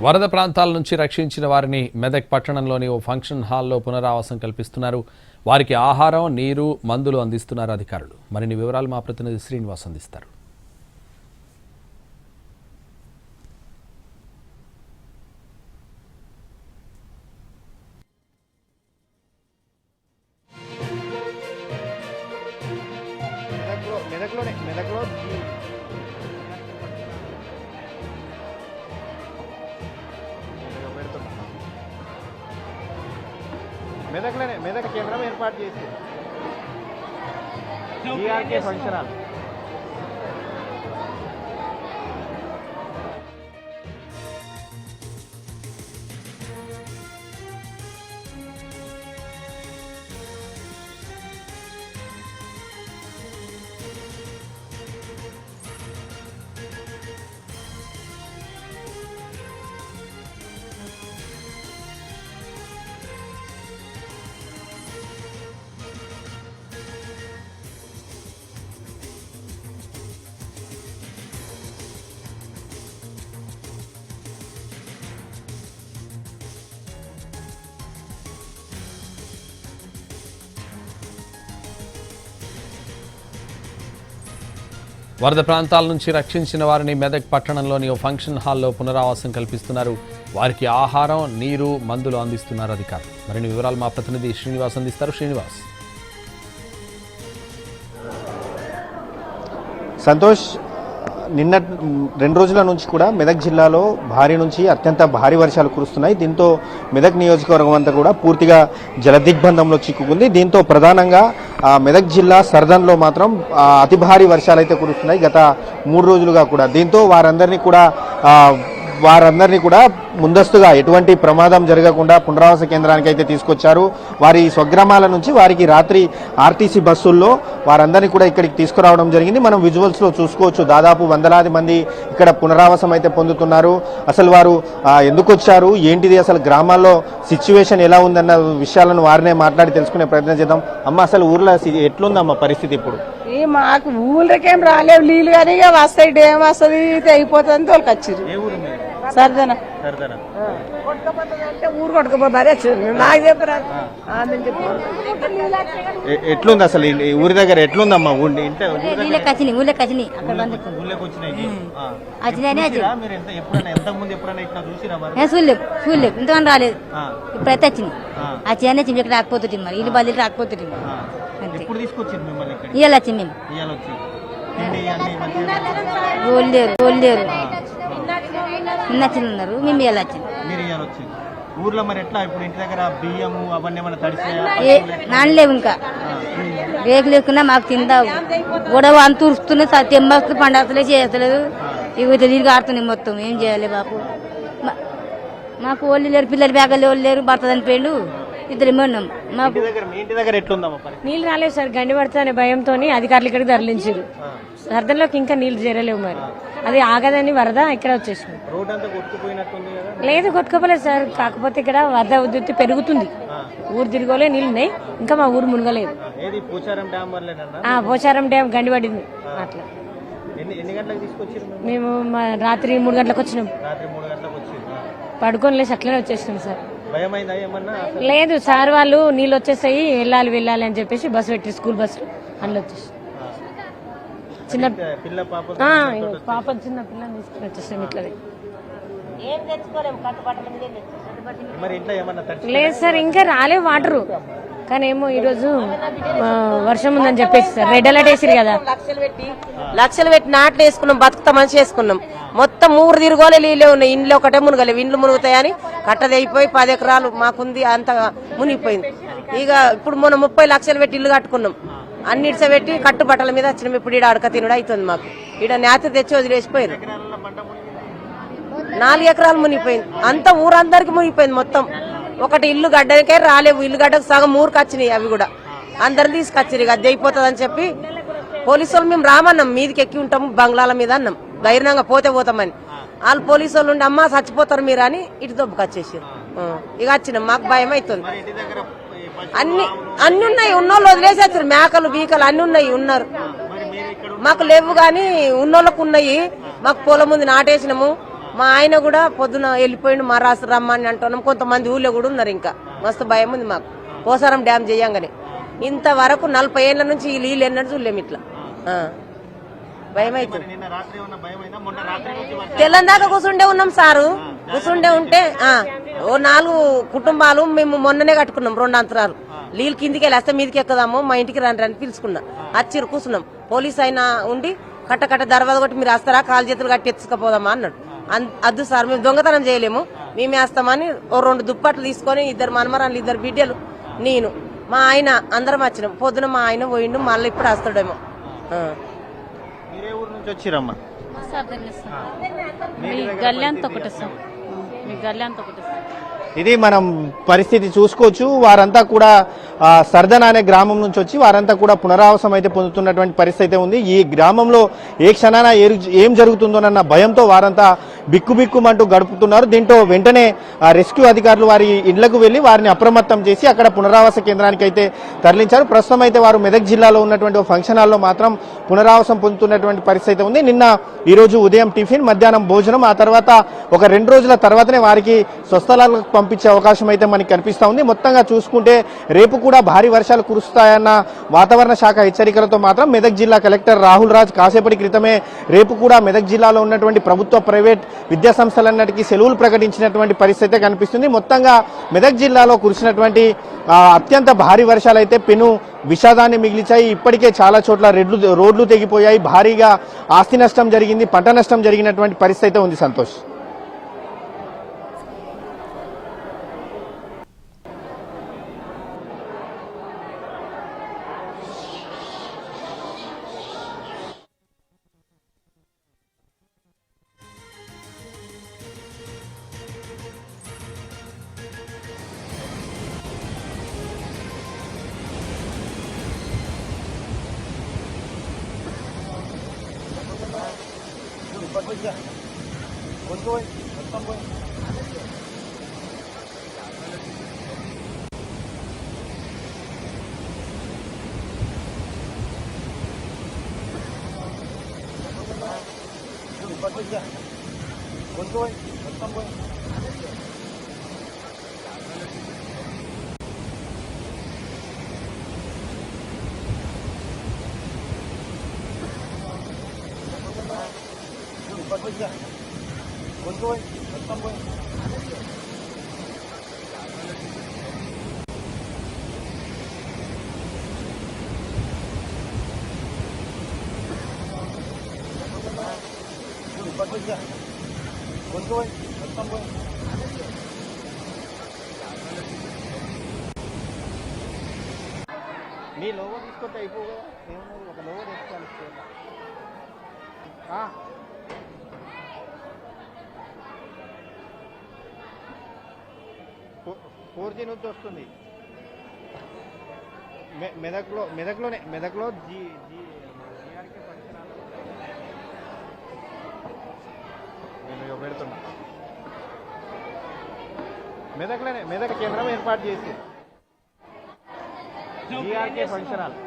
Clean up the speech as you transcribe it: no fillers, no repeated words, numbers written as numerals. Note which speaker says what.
Speaker 1: వరద ప్రాంతాల నుంచి రక్షించిన వారిని మెదక్ పట్టణంలోని ఓ ఫంక్షన్ హాల్లో పునరావాసం కల్పిస్తున్నారు. వారికి ఆహారం, నీరు, మందులు అందిస్తున్నారు అధికారులు. మరిన్ని వివరాలు మా ప్రతినిధి శ్రీనివాస్ అందిస్తారు.
Speaker 2: మెదక్ కేంద్రం ఏర్పాటు చేసి జీఆర్కే ఫంక్షన్ హాల్
Speaker 1: వరద ప్రాంతాల నుంచి రక్షించిన వారిని మెదక్ పట్టణంలోని ఓ ఫంక్షన్ హాల్లో పునరావాసం కల్పిస్తున్నారు. వారికి ఆహారం, నీరు, మందులు అందిస్తున్నారు అధికారులు. మరిన్ని వివరాలు మా ప్రతినిధి శ్రీనివాస్ అందిస్తారు. శ్రీనివాస్.
Speaker 2: సంతోష్, నిన్న 2 రోజుల నుంచి కూడా మెదక్ జిల్లాలో భారీ నుంచి అత్యంత భారీ వర్షాలు కురుస్తున్నాయి. దీంతో మెదక్ నియోజకవర్గం అంతా కూడా పూర్తిగా జలదిగ్బంధంలో చిక్కుకుంది. దీంతో ప్రధానంగా మెదక్ జిల్లా సర్దన్లో మాత్రం అతి భారీ వర్షాలు అయితే కురుస్తున్నాయి గత 3 రోజులుగా కూడా. దీంతో వారందరినీ కూడా ముందస్తుగా ఎటువంటి ప్రమాదం జరగకుండా పునరావాస కేంద్రానికి అయితే తీసుకొచ్చారు. వారి స్వగ్రామాల నుంచి వారికి రాత్రి ఆర్టీసీ బస్సుల్లో వారందరినీ కూడా ఇక్కడికి తీసుకురావడం జరిగింది. మనం విజువల్స్లో చూసుకోవచ్చు. దాదాపు వందలాది మంది ఇక్కడ పునరావాసం అయితే పొందుతున్నారు. అసలు వారు ఎందుకు వచ్చారు, ఏంటిది, అసలు గ్రామాల్లో సిచ్యువేషన్ ఎలా ఉందన్న విషయాలను వారినే మాట్లాడి తెలుసుకునే ప్రయత్నం చేద్దాం. అమ్మ, అసలు ఊర్లో ఎట్లుందమ్మా పరిస్థితి ఇప్పుడు?
Speaker 3: మాకు ఊళ్ళకేం రాలేవు నీళ్ళు, కానీ ఇక వస్తాయి, ఏం వస్తుంది అయిపోతుంది తోలుకొచ్చారు. సర్దన ఊరు కొట్టుకుపోతారే నాకు చెప్పరా.
Speaker 2: ఎట్లుంది అసలు ఊరి దగ్గర ఎట్లుందమ్మా?
Speaker 4: చూడలేదు, ఇంతమంది రాలేదు. ఇప్పుడైతే వచ్చినాయి. ఆ చేయనే ఇక్కడ రాకపోతుంది, మరి ఇల్లు బదిలీ రాకపోతుంది. ఇవాళ వచ్చింది మేము. లేరు నచ్చిన్నారు, మేము ఇవాళ వచ్చింది.
Speaker 2: ఊర్లో మరి ఎట్లా ఇప్పుడు ఇంటి దగ్గర బియ్యము అవన్నీ
Speaker 4: నాన్నలేవు, ఇంకా రేకు లేకున్నా మాకు తిందా గొడవ అంత ఉరుస్తున్నాయి. తెమ్మస్తు పండగలే చేయలేదు. ఇవి తిరిగి ఆడుతున్నాయి మొత్తం. ఏం చేయాలి బాపు? మాకు ఓళ్ళు లేరు, పిల్లలు బ్యాగలు ఓళ్ళు లేరు, భర్త చనిపోయిండు, ఇద్దరు ఉన్నాం. మాకు
Speaker 5: నీళ్ళు రాలేవు సార్. గండి పడుతుందనే భయంతో అధికారులు ఇక్కడికి తరలించారు. సర్దంలోకి ఇంకా నీళ్లు చేరలేవు. మరి అది ఆగదని వరద ఇక్కడ వచ్చేసింది. లేదు, కొట్టుకోపోలేదు సార్. కాకపోతే ఇక్కడ వరద ఉధృతి పెరుగుతుంది. ఊరు తిరగలే, నీళ్ళు ఉన్నాయి. ఇంకా మా ఊరు మునగలేదు. పోచారం డ్యామ్ గండి పడింది. అట్లా మేము రాత్రి 3 గంటలకు వచ్చినాం. పడుకొని లేసి అట్లనే వచ్చేసినాం సార్. లేదు సార్, వాళ్ళు నీళ్ళు వచ్చేసాయి, వెళ్ళాలి అని చెప్పేసి బస్సు పెట్టి, స్కూల్ బస్సు అందులో వచ్చేసి చిన్న పాప చిన్న పిల్లని తీసుకుని వచ్చేసాం. ఇట్లనే లేదు సార్, ఇంకా రాలేవు వాటరు. కానీ ఏమో ఈరోజు వర్షం ఉందని చెప్పేసి సార్ రెడ్ అలర్ట్ వేసిరు కదా.
Speaker 3: లక్షలు పెట్టి నాట్లు వేసుకున్నాం, బతుకుతామని చేసుకున్నాం. మొత్తం 3 తిరుగోలే నీళ్ళే ఉన్నాయి. ఇండ్లు ఒకటే మునగలేవు. ఇండ్లు మునుగుతాయని కట్టదైపోయి 10 ఎకరాలు మాకుంది, అంత మునిగిపోయింది. ఇక ఇప్పుడు మనం 30 లక్షలు పెట్టి ఇల్లు కట్టుకున్నాం. అన్నిటిస పెట్టి కట్టుబట్టల మీద వచ్చినాం. ఇప్పుడు ఈడ అడక తినడం అవుతుంది మాకు. ఈడ నేత తెచ్చి వదిలేసిపోయారు. 4 ఎకరాలు మునిగిపోయింది. అంత ఊరందరికి మునిగిపోయింది మొత్తం. ఒకటి ఇల్లు గడ్డకే రాలేవు. ఇల్లు గడ్డకు సగం ఊరికి వచ్చినాయి. అవి కూడా అందరిని తీసుకొచ్చారు. ఇక అది అయిపోతుంది అని చెప్పి పోలీసు వాళ్ళు మేము రామన్నాం. మీదికి ఎక్కి ఉంటాము బంగ్లాల మీద అన్నాం. ధైర్యంగా పోతామని. వాళ్ళు పోలీసు వాళ్ళు ఉండి అమ్మ చచ్చిపోతారు మీరు అని ఇటు దొబ్బుకొచ్చేసారు. ఇక వచ్చినాం. మాకు భయం అవుతుంది. అన్ని ఉన్నాయి. ఉన్నోళ్ళు వదిలేసేస్తారు. మేకలు బీకలు అన్ని ఉన్నాయి. ఉన్నారు. మాకు లేవు గాని ఉన్నోళ్ళకు ఉన్నాయి. మాకు పొలం ఉంది, నాటేసినాము. మా ఆయన కూడా పొద్దున వెళ్ళిపోయిండు మా రాసు రమ్మని అంటున్నాం. కొంతమంది ఊళ్ళో కూడా ఉన్నారు. ఇంకా మస్తు భయం ఉంది మాకు పోసారం డ్యామ్ చేయంగానే. ఇంతవరకు 40 ఏళ్ల నుంచి ఈ నీళ్ళు ఎన్నడూ చూడలేము ఇట్లా. భయం అవుతుంది. తెల్లందాకా కూర్చుండే ఉన్నాం సారు. కూర్చుండే ఉంటే ఓ 4 కుటుంబాలు మేము మొన్ననే కట్టుకున్నాం 2 అంతరాలు. నీళ్ళు కిందికి వెళ్ళేస్తే మీదికి ఎక్కుదాము, మా ఇంటికి రండి అని పిలుచుకున్నాం. వచ్చిరు కూర్చున్నాం. పోలీస్ అయినా ఉండి కట్ట దర్వాజా కొట్టి మీరు వస్తారా, కాలు చేతులు కట్టి ఎత్తుకపోదామా అన్నాడు. అద్దు సార్ మేము దొంగతనం చేయలేము, మేమే వేస్తామని ఓ 2 దుప్పట్లు తీసుకొని 2 మనమరాలు 2 బిడ్డలు నేను మా ఆయన అందరం వచ్చినాం. పొద్దున మా ఆయన పోయిండు, మళ్ళీ ఇప్పుడు వస్తాడేమో.
Speaker 2: మీరే ఊరు నుంచి వచ్చిరమ్మా? ఇది మనం పరిస్థితి చూసుకోవచ్చు. వారంతా కూడా సర్దన్ అనే గ్రామం నుంచి వచ్చి వారంతా కూడా పునరావాసం అయితే పొందుతున్నటువంటి పరిస్థితి అయితే ఉంది. ఈ గ్రామంలో ఏ క్షణాన ఏం జరుగుతుందోనన్న భయంతో వారంతా బిక్కుబిక్కుమంటూ గడుపుతున్నారు. దీంతో వెంటనే రెస్క్యూ అధికారులు వారి ఇళ్లకు వెళ్లి వారిని అప్రమత్తం చేసి అక్కడ పునరావాస కేంద్రానికి అయితే తరలించారు. ప్రస్తుతం అయితే వారు మెదక్ జిల్లాలో ఉన్నటువంటి ఫంక్షన్ హాల్లో మాత్రం పునరావాసం పొందుతున్నటువంటి పరిస్థితి అయితే ఉంది. ఈ రోజు ఉదయం టిఫిన్, మధ్యాహ్నం భోజనం, ఆ తర్వాత ఒక 2 రోజుల తర్వాతనే వారికి స్వస్థలాలకు పంపించే అవకాశం అయితే మనకి కనిపిస్తా ఉంది. మొత్తంగా చూసుకుంటే రేపు కూడా భారీ వర్షాలు కురుస్తాయన్న వాతావరణ శాఖ హెచ్చరికలతో మాత్రం మెదక్ జిల్లా కలెక్టర్ రాహుల్ రాజ్ కాసేపటి క్రితమే రేపు కూడా మెదక్ జిల్లాలో ఉన్నటువంటి ప్రభుత్వ, ప్రైవేట్ విద్యా సంస్థలన్నిటికీ సెలవులు ప్రకటించినటువంటి పరిస్థితి కనిపిస్తుంది. మొత్తంగా మెదక్ జిల్లాలో కురిసినటువంటి అత్యంత భారీ వర్షాలు అయితే పెను విషాదాన్ని మిగిల్చాయి. ఇప్పటికే చాలా చోట్ల రోడ్లు తెగిపోయాయి, భారీగా ఆస్తి నష్టం జరిగింది, పంట నష్టం జరిగినటువంటి పరిస్థితి అయితే ఉంది. సంతోష్. నీ లోగో తీసుకుంటే అయిపోగా ఏమన్నా ఒక లోగో తెచ్చుకోవాలి. 4G నుంచి వస్తుంది. మెదక్లో జీఆర్కే పరిసరాలు నేను పెడుతున్నా. మెదక్ కేంద్రం ఏర్పాటు చేసి జీఆర్కే ఫంక్షన్ హాల్